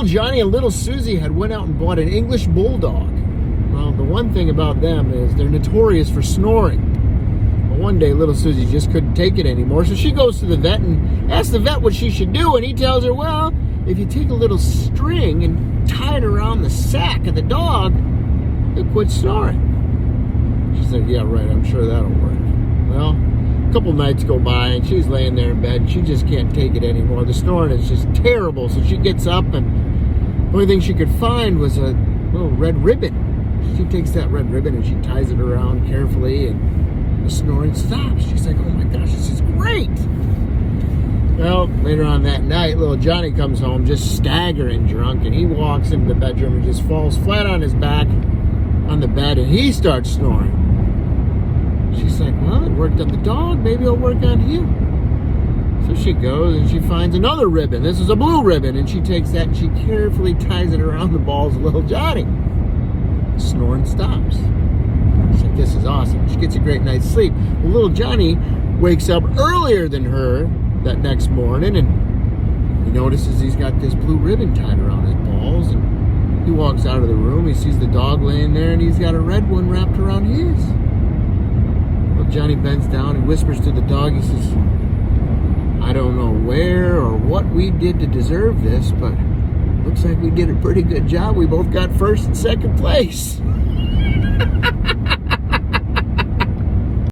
Little Johnny and little Susie had went out and bought an English bulldog. Well, the one thing about them is they're notorious for snoring. But one day, little Susie just couldn't take it anymore, so she goes to the vet and asks the vet what she should do, and he tells her, well, if you take a little string and tie it around the sack of the dog, he'll quit snoring. She's like, yeah, right, I'm sure that'll work. Well, a couple nights go by, and she's laying there in bed, and she just can't take it anymore. The snoring is just terrible, so she gets up, and the only thing she could find was a little red ribbon. She takes that red ribbon, and she ties it around carefully, and the snoring stops. She's like, oh my gosh, this is great. Well, later on that night, little Johnny comes home just staggering drunk, and he walks into the bedroom and just falls flat on his back on the bed, and he starts snoring. She's like, well, it worked on the dog. Maybe it'll work on you. So she goes and she finds another ribbon. This is a blue ribbon, and she takes that and she carefully ties it around the balls of little Johnny. Snoring stops. She's like, this is awesome. She gets a great night's sleep. Well, little Johnny wakes up earlier than her that next morning, and he notices he's got this blue ribbon tied around his balls, and he walks out of the room. He sees the dog laying there, and he's got a red one wrapped around his. Well, Johnny bends down and whispers to the dog. He says, I don't know where or what we did to deserve this, but looks like we did a pretty good job. We both got first and second place.